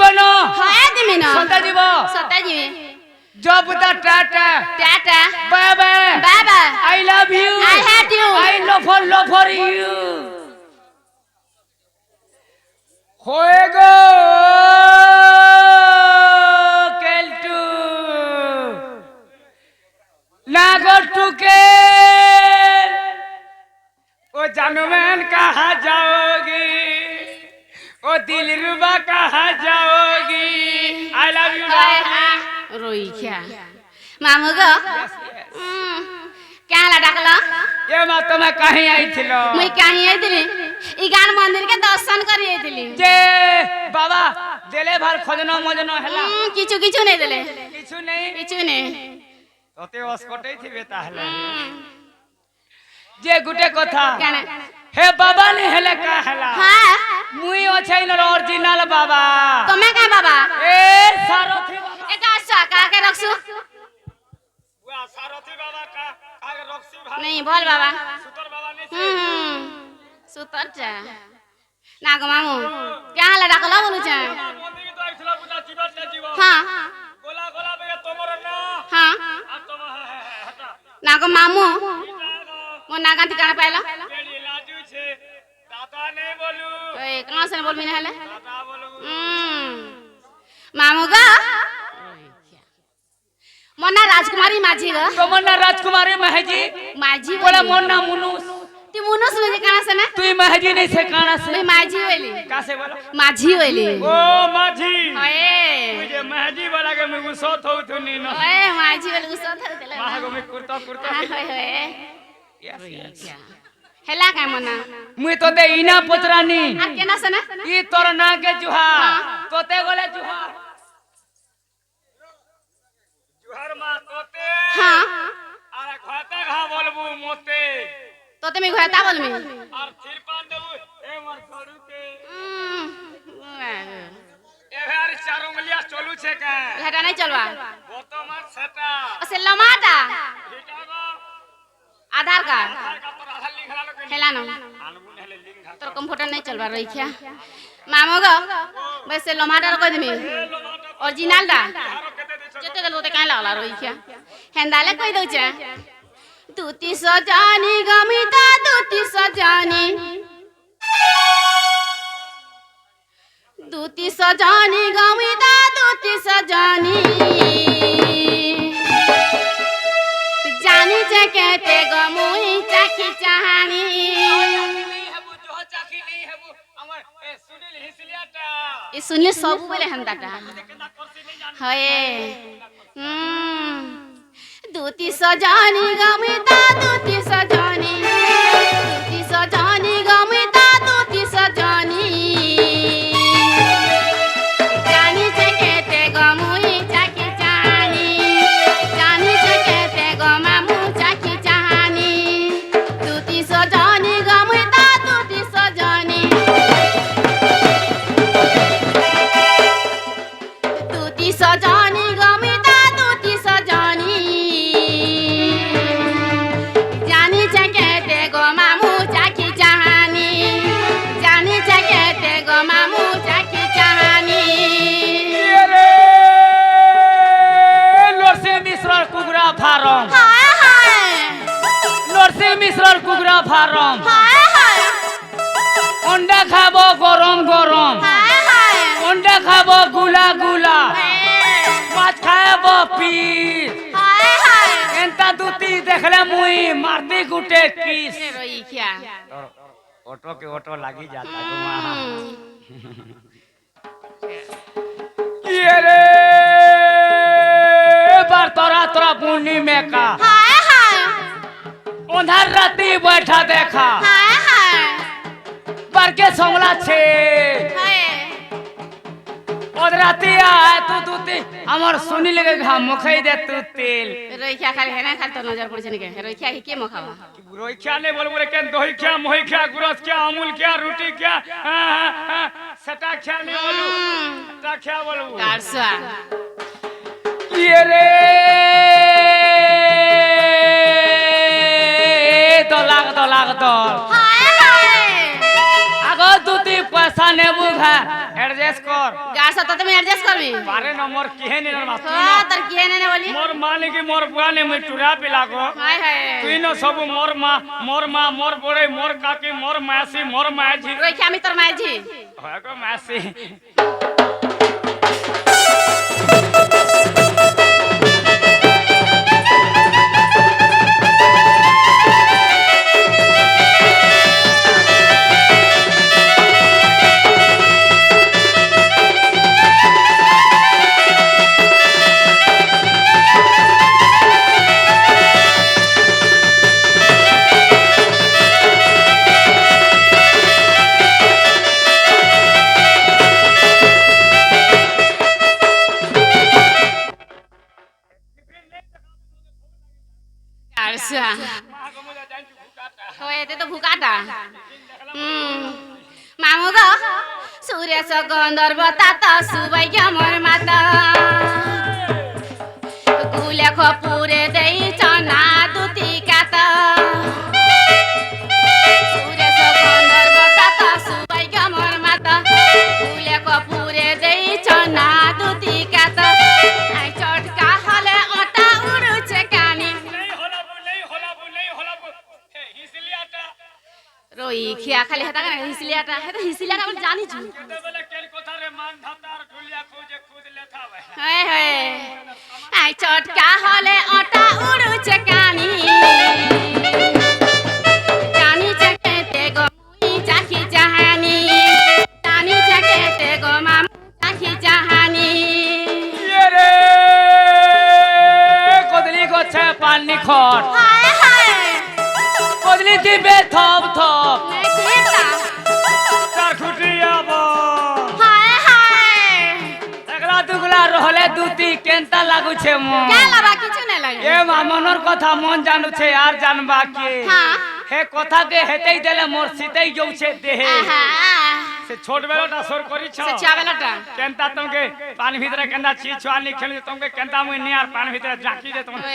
দিব না হয় দিমি না সন্তা দিব সতা দিবি জব দা tata tata bye bye bye bye I love you I hate you I love for you হয়ে গো কেলটু नागर टुके ओ जानमन कहाँ जाओगी ओ दिलरुबा कहाँ जाओगी आई लव यू रोई क्या मामू गो क्या डाकला ये मत तुम्हें कहीं आई थिलो मुई कहीं आई थी ई गान मंदिर के दर्शन करी आई थी जे बाबा देले भर खोजनो मोजनो हला किछु किछु नहीं देले किछु नहीं তোতে অস্কটেই থিবে তাহলে যে গুটে কথা কেন হে বাবা নি হেলে কা হেলা হ্যাঁ মুই অছাই ন অরিজিনাল বাবা তুমি কা বাবা এ সারথি বাবা এ কাসা কাকে রখছু ওয়া সারথি বাবা কাকে রখছি ভাই नहीं बोल बाबा সুতর বাবা নি सुतर जा ना गो मामू क्या हाल डाकला बोलू छे মন্দির তো আইছলা বুঝা জীবন না জীবন हां গোলা গোলা বে তোমার না हां আর তোমা হটা ना गो मामू मो नागा ठिकाना पाइला बेड़ी लाजू छे दादा नहीं बोलू ओए कहां से बोल मिने हले दादा बोलू मामू गा मोना राजकुमारी माझी गा तमन्ना राजकुमारी महजी माझी बोला मोन्ना मुनुस ती मुनुस म्हणजे काना से ना तू महजी नहीं से काना से मैं माझी होइली का से बोला माझी होइली ओ माझी ओए मुझे महजी बोला के मैं गुस्सा थौ थुनी न ओए माझी वाली गुस्सा थर देला मागो में कुर्ता ओए ओए यस यस हेला का मना मुई तो दे इना पतरानी आ केना से ना ई तोर ना के जुहा तोते गोले जुहा जुहार मा तोते हां अरे घाता घा बोलबू मोते तो ते मैं घता बोल में और फिर पान देबू ए मर छोड़ू के ए यार चार उंगलियां चलू छे का हेटा नहीं चलवा वो तो मत सेटा असे लमाटा हिटागो आधार कार्ड का तोर आधार लिंक हला के हेला न आनबू हेले लिंक घा तोर कंप्यूटर नहीं चलवा रही क्या मामो गो वैसे लमाटा कोइ देमी ओरिजिनल दा जते गल होते काहे लागला रही क्या हेंदाले कोइ दउ छे दूती सजानी गमिता दूती सजानी दूती सजानी गमिता दूती सजानी जानी जे कहते गमुई चाकी चाहानी ये सुनिए सब बोले हंदाटा हये दूती सजानी गमिता दूती सजानी गमिता दूती सजानी जानी से कहते गमुई चाकी चाहानी जानी से कहते गमामू चाकी चाहानी दूती सजानी गमिता दूती सजानी दूती सजानी गमिता दूती सजानी जानी से कहते गमामू चाकी चाहानी जानी से कहते गमामू चाकी चाहानी रे नरसिंह मिश्र कुगरा फार्म हाय हाय नरसिंह मिश्र कुगरा फार्म हाय हाय अंडा खाबो गरम गरम हाय हाय अंडा खाबो गुला गुला माछ खाबो पीस हाय हाय एंता दूती देखले मुई मारती गुटे किस रोई क्या ऑटो के ऑटो लागी जाता गुमा ये रे बार तोरा तोरा पुण्य में का हाय हाय अंधार राती बैठा देखा हाय हाय पर के सोमला छे हाय और राती आए तू दूती हमर सुनी लगे घाम मुखई दे तू तेल रोई क्या खाली है ना खाली तो नजर पड़ के रोई क्या ही के मखावा रोई क्या नहीं बोल बोले के दही क्या मोही क्या गुरस क्या अमूल क्या रोटी क्या सटा क्या नहीं बोलू सटा क्या बोलू कारसा ये रे तो हाय हाय आगो दूती पैसा ने बुघा एडजस्ट कर गार साथ তুমি অ্যাডজাস্ট করবি पारे न मोर किहे ने ना তোর কি এনে বলি मोर माने की मोर बुआ ने मैं टुरा पिला को হায় হায় তুই ন सब मोर माँ मोर बड़े मोर काकी मोर मासी मोर माजी রইখা আমি তোর মাঝি है को मासी আচ্ছা হয়ে তো ভুকাটা মামু গো সুরেশ গন্ধর্ব তাত সুবাই আমার মাতা কুলে খপুরে দেই চনা দুতি কাত সুরেশ গন্ধর্ব তাত সুবাই আমার মাতা কুলে খপুরে দেই চনা দুতি কাত আই চটকা হলে ওটা উড়ুছে কানি রই খিয়া খালি হেতা কেন হিসলিয়াটা হেতা হিসলিয়াটা আমি জানি छु কেতবেলে কেন কথা রে মান ধাতার ঢুলিয়া খোঁজে খুদ লেখা ভাই হয়ে হয়ে আই চটকা হলে ওটা উড়ুছে কানি জানি চাকেতে গো মুই চাখি জাহানি জানি চাকেতে গো মামু চাখি জাহানি ये रे কদলি গছে পানি খট হায় হায় কদলি দিবে থপ থপ নেকিতা চার খুটিয়া বো হায় হায় একলা দুগলা রহলে দুতি কেনতা লাগুছে মন কে লাগা কিছু না লাগে এ মামনর কথা মন জানুছে আর জানবা কে হ্যাঁ হে কথা কে হেতেই দেলে মোর সিতেই যাউছে দেহে আহা সে ছোট বেলাটা সর করিছ সে চাবেলাটা কেনতা তোমাকে পানি ভিতরে কেনতা ছি ছুয়ানি খেলি তোমাকে কেনতা মুই নিয়ার পানি ভিতরে জাকি দে তোমাকে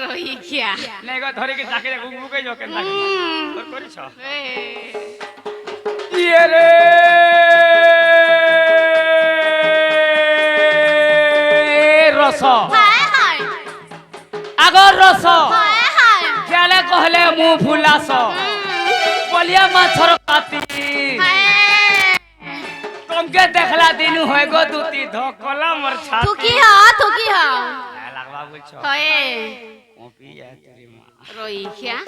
রই খিয়া নেই গো ধরে কি জাকি দে গুগুকে যাও কেনতা সর করিছ ইয়ে রে রস হায় হায় আগর রস হায় হায় খেলে কহলে মু ফুলাস বলিয়া মাছর কাতি হায় তোমাকে দেখলা দিনু হয়ে গো দুতি ধকলা মোর ছাতি তু কি হ লাগবা বলছ হয়ে কপি যাত্রী মা রই খিয়া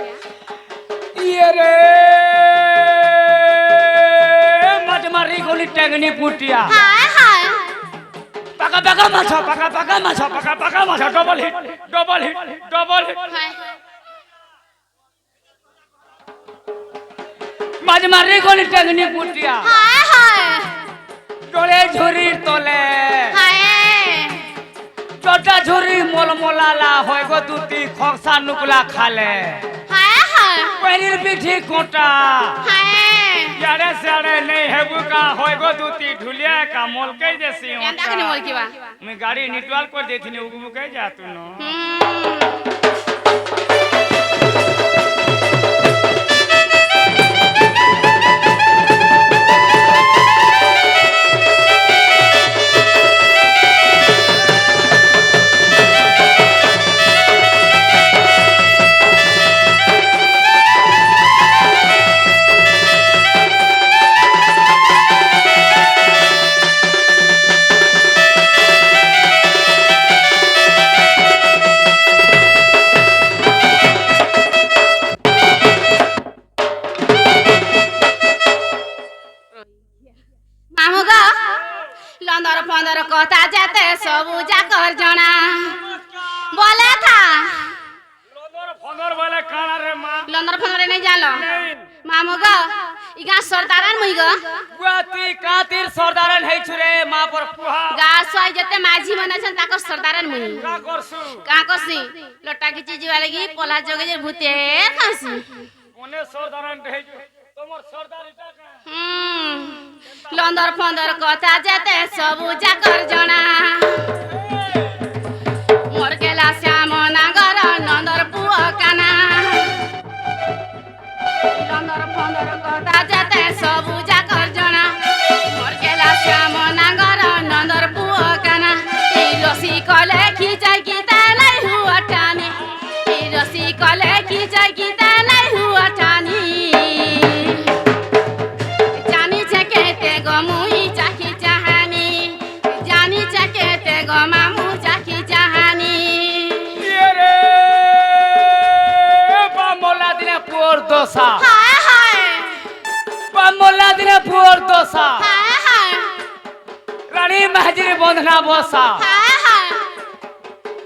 ইয়ে রে মাছ মারি গলি টেগনি পুটিয়া হায় হায় পাকা পাকা মাছ পাকা পাকা মাছ পাকা পাকা মাছ double hit double hit double hit হায় মাছ মারি গলি টেগনি পুটিয়া হায় হায় ডলে ঝুরির তলে হায় চটা ঝুরি মলমলালা হয় গো দুটি খকসা নুকলা খালে হায় হায় পেরির পিঠি কোটা হায় यारे सारे नहीं है बुका होय गो दूती ढुलिया का मोल कई देसी কেনটা কেন বল কিবা मैं गाड़ी निटवाल कर देथि ने उगु कई जा तू नो কথা যেতে সবু যাকর জনা বলে থা लोदर फंदर वाले काना रे मां লন্দর ফন্দরে নেই জানো মামু গো ইগা সরদারান মুই গো बुआती कातिर सरदारन है छुरे मां पर पुहा গা সয় যেতে মাঝি মনে আছেন তাকর সরদারান মুই का करसु কা করছি লটা কিছু জিবা লাগি পলা জগে যে ভূতে খাসি ओने सरदारन है তোমার সরদারিটা কা লন্দর ফন্দর কথা যেতে সবু যাকর জনা মোর গেলা শ্যাম নাগর নন্দর পুয় কানা লন্দর ফন্দর কথা যেতে সবু যাকর জনা মোর রানী মাঝির বন্ধনা বসা হায় হায়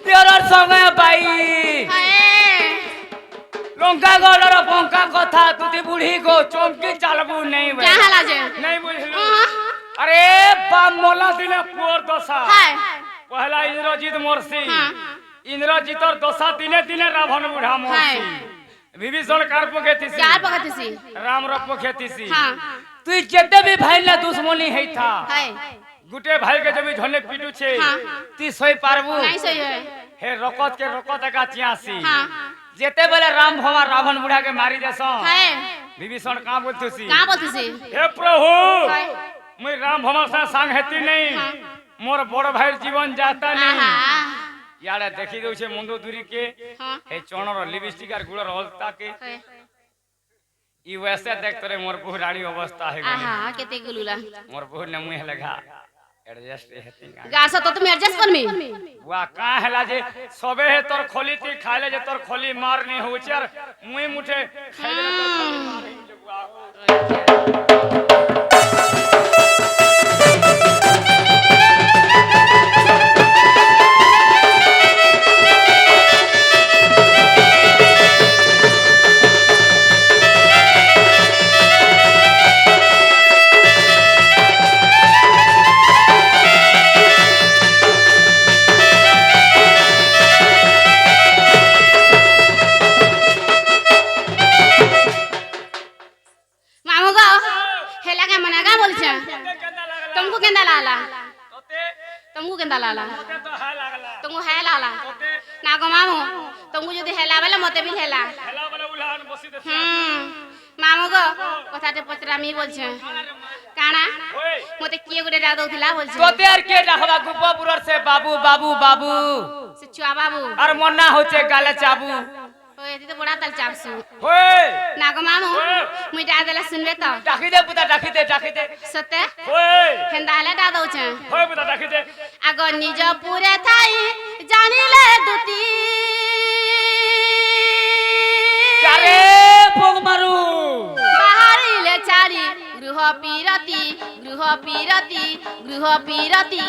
তেরর সঙ্গে পাই হায় লঙ্কা গড়র পঙ্কা কথা তুই বুড়ি গো চমকি চালবু নেই যা হেলা যে नहीं बुझलू अरे बाप मोला दिले पुअर दशा हाय पहला इंद्रजीत मोरसी हाँ। इंद्रजीतर दशा दिने दिने रावण बुढ़ा मोरसी विभीषण कार पखेतीसी चार पकड़ती राम रो पखेतीसी हाँ तू जेते भी भाई ना दुश्मनी है था हाय गुटे भाई के जब झने पीटू छे हाँ। ती सोई पारबू नहीं सही है हे रकत के रकत का चियासी हाँ जेते बेले राम भवा रावण बुढ़ा के मारी देसो हाय विभीषण का बोलतुसी कहाँ बोलती सी हे प्रभु हाय मुई राम भवा से संग हेती नहीं हाँ। मोर बड़ भाई जीवन जाता नहीं आहा यारे देखी दउ छे मुंडो दूरी के हाँ हे चोनर लिपस्टिक आर गुड़र हलता के हाय ई वैसे देख तोरे मोर बहु रानी अवस्था है आहा केते गुलुला मोर बहु ने मुंह लगा एडजस्ट हेती गासा तो तुम एडजस्ट कर मी वा का हला जे सबे हे तोर खोली ती खाले जे तोर खोली मार नहीं हो चार मुई मुठे खाले तोर खोली मार ही जे बुआ मामू गो हेला के मना का बोल छे तुमको केंदा लाला तोते तुमको केंदा लाला तोते तो हा लागला तुमको है लाला तोते ना गो मामू तुमको যদি হেলা বেলে মতে বিল হেলা हेला वाला उलान बसी दे মামু গো কথাতে পচরামি বলছে কানা ओए মতে কিয়ে গুড়ে ডা দউতিলা বলছে तोते आर के डाहवा गुब्बापुरर से बाबू बाबू बाबू সে চুয়া বাবু আর মন্না হচ্ছে গালে চাবু ওই এদি তো বড়া তাল চাপসু ওই না গো মামু মুই ডা দেলা শুনবে তো ডাকি দে পুতা ডাকি দে সতে ওই হেন্দা হেলা ডা দউছে ওই পুতা ডাকি দে আগ নিজ পুরে থাই জানিলে দুতি চারে পোগ মারু বাহারিলে চারি গৃহ পিরতি গৃহ পিরতি গৃহ পিরতি